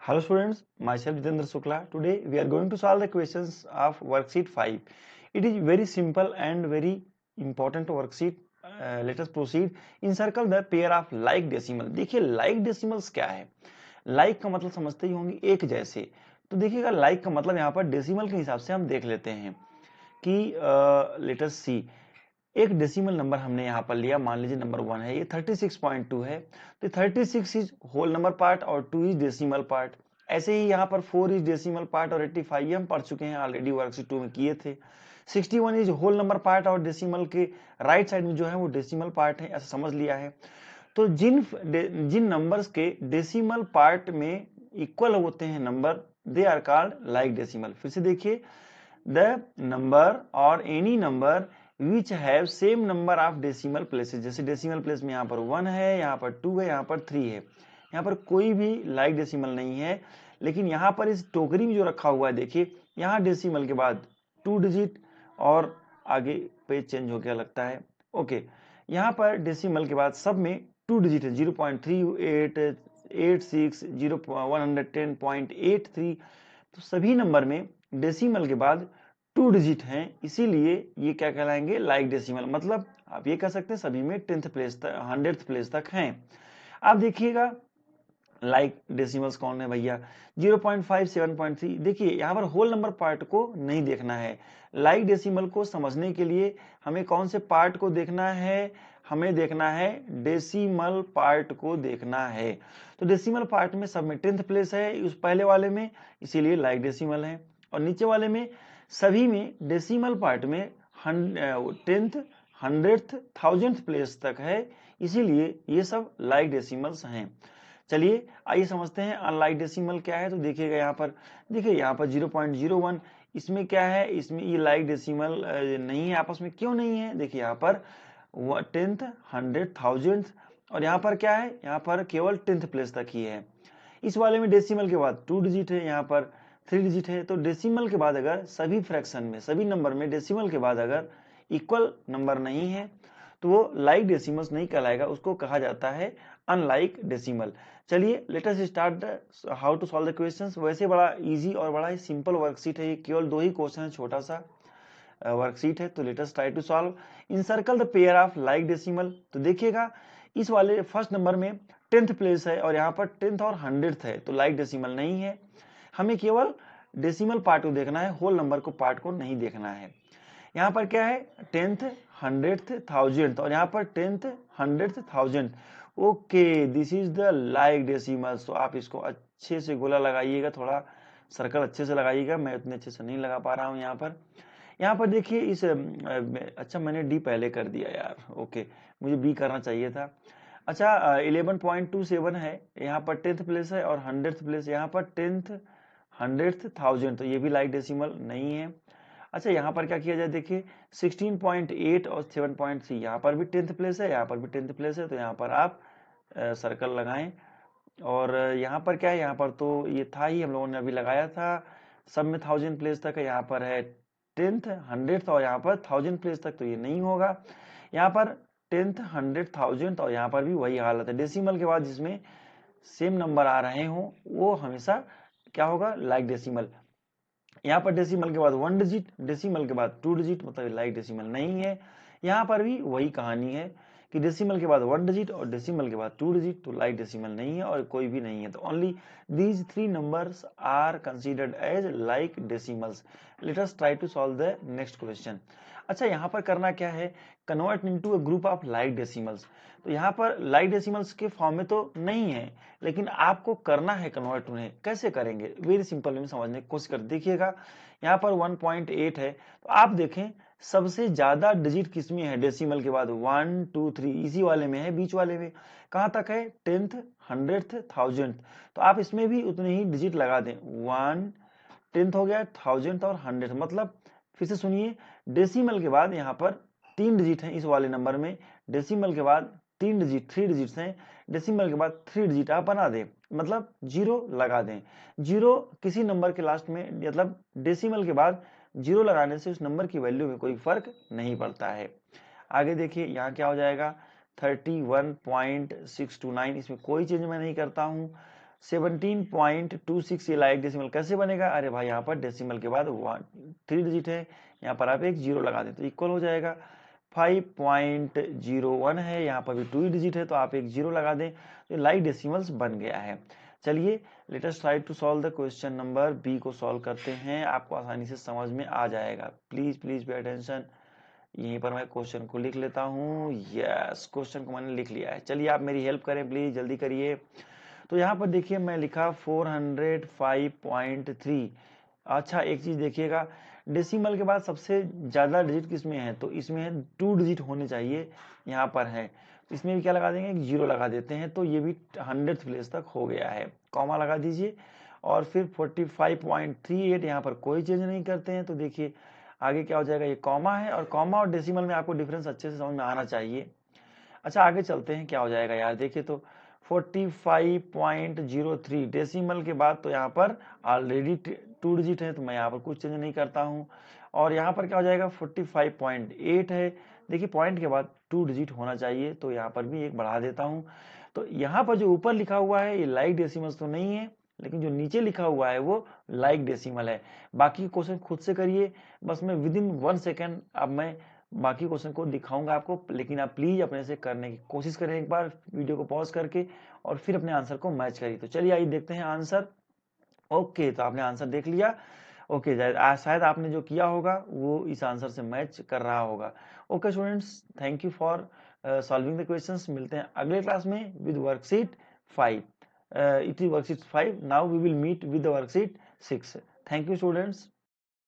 Hello students, myself Jitendra Shukla. Today we are going to solve the questions of worksheet 5. It is very simple and very important worksheet. Let us proceed. Encircle the pair of like decimal. देखिए like decimals क्या है? Like का मतलब समझते ही होंगे एक जैसे. तो देखिएगा like का मतलब यहाँ पर decimal के हिसाब से हम देख लेते हैं कि let us see. एक डेसिमल नंबर हमने यहाँ पर लिया, मान लीजिए नंबर 1 है, ये 36.2 है, तो 36 इज होल नंबर पार्ट और 2 इज डेसिमल पार्ट। ऐसे ही यहाँ पर 4 इज डेसिमल पार्ट और 85 ये हम पढ़ चुके हैं, ऑलरेडी वर्कशीट 2 में किए थे। 61 इज होल नंबर पार्ट और डेसिमल के राइट साइड में जो है वो डेसिमल पार्ट है, ऐसा समझ लिया है। तो जिन नंबर्स के डेसिमल पार्ट में इक्वल होते हैं number, they are called like decimal. फिर से देखिए, द नंबर और any number which have same number of decimal places. जैसे डेसिमल प्लेस में यहाँ पर 1 है, यहाँ पर 2 है, यहाँ पर 3 है, यहाँ पर कोई भी लाइक डेसिमल नहीं है। लेकिन यहाँ पर इस टोकरी में जो रखा हुआ है, देखिए यहाँ डेसिमल के बाद 2 डिजिट और आगे पेज चेंज हो गया लगता है। ओके, यहाँ पर डेसिमल के बाद सब में 2 डिजिट है, 0.3886 110.83। तो सभी नंबर में डेसिमल के बाद 2 डिजिट हैं, इसीलिए ये क्या कहलाएंगे, लाइक डेसिमल। मतलब आप ये कह सकते हैं सभी में 10th प्लेस तक 100th प्लेस तक हैं। आप देखिएगा लाइक डेसिमल्स कौन है भैया, 0.5 7.3। देखिए यहाँ पर होल नंबर पार्ट को नहीं देखना है। लाइक डेसिमल को समझने के लिए हमें कौन से पार्ट को देखना है, हमें देखना है डेसिमल पार्ट को देखना है। तो डेसिमल पार्ट में सब में 10th प्लेस है उस पहले वाले में, इसीलिए लाइक डेसिमल है। और नीचे वाले में सभी में डेसिमल पार्ट में 10th 100th 1000th प्लेस तक है, इसीलिए ये सब लाइक डेसिमल्स हैं। चलिए आइए समझते हैं अनलाइक डेसिमल क्या है। तो देखिएगा यहाँ पर, देखिए यहाँ पर 0.01, इसमें क्या है, इसमें ये लाइक डेसिमल नहीं है, आपस में क्यों नहीं है। देखिए यहाँ पर 10th 100th 1000th और यहाँ पर क्या है, यहाँ पर केवल 10th प्लेस तक ही है। इस वाले में डेसिमल के बाद 2 डिजिट है, यहाँ पर 3 डिजिट है। तो डेसिमल के बाद अगर सभी फ्रैक्शन में, सभी नंबर में डेसिमल के बाद अगर इक्वल नंबर नहीं है तो वो लाइक डेसिमल्स नहीं कहलाएगा, उसको कहा जाता है अनलाइक डेसिमल। चलिए let us start how to solve the questions. वैसे बड़ा इजी और बड़ा ही सिंपल वर्कशीट है, ये केवल 2 ही क्वेश्चन है, छोटा सा वर्कशीट है। तो let us try to solve. Encircle the pair of like decimal. तो देखिएगा इस वाले फर्स्ट नंबर में 10th प्लेस है और यहाँ पर 10th और 100th है, तो लाइक डेसिमल नहीं है। हमें केवल डेसिमल पार्ट को देखना है, होल नंबर को पार्ट को नहीं देखना है। यहाँ पर क्या है, 10th 100th 1000th और यहाँ पर 10th 100th 1000। Okay, this is the like decimals. तो आप इसको अच्छे से गोला लगाइएगा, थोड़ा सर्कल अच्छे से लगाइएगा, मैं उतने अच्छे से नहीं लगा पा रहा हूँ। यहाँ पर देखिए इस अच्छा मैंने डी पहले कर दिया यार, ओके मुझे बी करना चाहिए था। अच्छा 11.27 है, यहाँ पर 10th प्लेस है और 100th प्लेस, यहाँ पर 10th 100th 1000, तो ये भी लाइक डेसिमल नहीं है। अच्छा यहाँ पर क्या किया जाए, देखिए 16.8 और 7.3, यहाँ पर भी 10th प्लेस है, यहाँ पर भी 10th प्लेस है, तो यहाँ पर आप सर्कल लगाएं। और यहाँ पर क्या है, यहाँ पर तो ये था ही, हम लोगों ने अभी लगाया था, सब में 1000 प्लेस तक है, यहाँ पर है 10th 100th और यहाँ पर 1000 प्लेस तक, तो ये नहीं होगा। यहाँ पर 10th 100th 1000 और यहाँ पर भी वही हालत है, डेसिमल के बाद जिसमें सेम नंबर आ रहे हो वो हमेशा क्या होगा, लाइक डेसिमल। यहाँ पर डेसिमल के बाद 1 डिजिट, डेसिमल के बाद 2 डिजिट, मतलब लाइक डेसिमल नहीं है। यहाँ पर भी वही कहानी है कि डेसिमल के बाद 1 डिजिट और डेसिमल के बाद 2 डिजिट, तो लाइक डेसिमल नहीं है और कोई भी नहीं है। तो only these 3 numbers are considered as like decimals. Let us try to solve the next question. अच्छा यहाँ पर करना क्या है, convert into a group of like decimals. तो यहाँ पर लाइक डेसिमल्स के फॉर्म में तो नहीं है, लेकिन आपको करना है कन्वर्ट उन्हें। कैसे करेंगे, वेरी सिंपल में समझने की कोशिश कर देखिएगा। यहाँ पर 1.8 है, तो आप देखें सबसे ज्यादा डिजिट किसमें है, डेसिमल के बाद 1 2 3 इसी वाले में है, बीच वाले में। कहाँ तक है, 10th 100th 1000th, तो आप इसमें भी उतने ही डिजिट लगा दें, 1 10th हो गया, 1000th और 100th। मतलब फिर से सुनिए, डेसिमल के बाद यहाँ पर 3 डिजिट हैं इस वाले नंबर में, डेसिमल के बाद 3 डिजिट 3 डिजिट्स हैं, डेसिमल के बाद 3 डिजिट आप बना दें, मतलब 0 लगा दें। 0 किसी नंबर के लास्ट में, मतलब डेसिमल के बाद 0 लगाने से उस नंबर की वैल्यू में कोई फर्क नहीं पड़ता है। आगे देखिए यहाँ क्या हो जाएगा, 31.629, इसमें कोई चेंज मैं नहीं करता हूँ। 17.26 ये लाइक डेसिमल कैसे बनेगा? अरे भाई यहाँ पर डेसिमल के बाद 3 डिजिट है, यहाँ पर आप एक 0 लगा दें तो इक्वल हो जाएगा। 5.01 है, यहाँ पर भी 2 डिजिट है तो आप एक 0 लगा दें तो लाइक डेसिमल्स बन गया है। चलिए let us try to solve the question number B को सॉल्व करते हैं, आपको आसानी से समझ में आ जाएगा। Please pay attention. यहीं पर मैं क्वेश्चन को लिख लेता हूँ। यस, क्वेश्चन को मैंने लिख लिया है। चलिए आप मेरी हेल्प करें प्लीज, जल्दी करिए। तो यहाँ पर देखिए मैं लिखा 405.3। अच्छा एक चीज देखिएगा, डेसिमल के बाद सबसे ज्यादा डिजिट किसमें है? तो इसमें है 2 डिजिट होने चाहिए, यहाँ पर है। इसमें भी क्या लगा देंगे? एक 0 लगा देते हैं तो ये भी 100th प्लेस तक हो गया है। कॉमा लगा दीजिए और फिर 45.38 यहाँ पर कोई चेंज नहीं करते हैं तो देखिए आगे क्या हो जाएगा, ये कॉमा है और कॉमा और डेसिमल में आपको डिफरेंस अच्छे से समझ में आना चाहिए। अच्छा आगे चलते हैं, क्या हो जाएगा यार, देखिए तो 45.03 डेसिमल के बाद तो यहाँ पर ऑलरेडी 2 डिजिट है तो मैं यहाँ पर कुछ चेंज नहीं करता हूँ। और यहाँ पर क्या हो जाएगा 45.8 है, देखिए पॉइंट के बाद 2 डिजिट होना चाहिए तो यहाँ पर भी एक बढ़ा देता हूँ। तो यहाँ पर जो ऊपर लिखा हुआ है ये लाइक डेसिमल्स तो नहीं है, लेकिन जो नीचे लिखा हुआ है वो लाइक डेसिमल है। बाकी क्वेश्चन खुद से करिए, बस मैं विदिन 1 सेकेंड अब मैं बाकी क्वेश्चन को दिखाऊंगा आपको, लेकिन आप प्लीज अपने से करने की कोशिश करें, एक बार वीडियो को पॉज करके और फिर अपने आंसर को मैच करिए। तो चलिए आइए देखते हैं आंसर। ओके तो आपने आंसर देख लिया। ओके शायद आपने जो किया होगा वो इस आंसर से मैच कर रहा होगा। Okay students, thank you for solving the questions. मिलते हैं अगले क्लास में with worksheet 5। It is worksheet 5, now we will meet with the worksheet 6। Thank you students.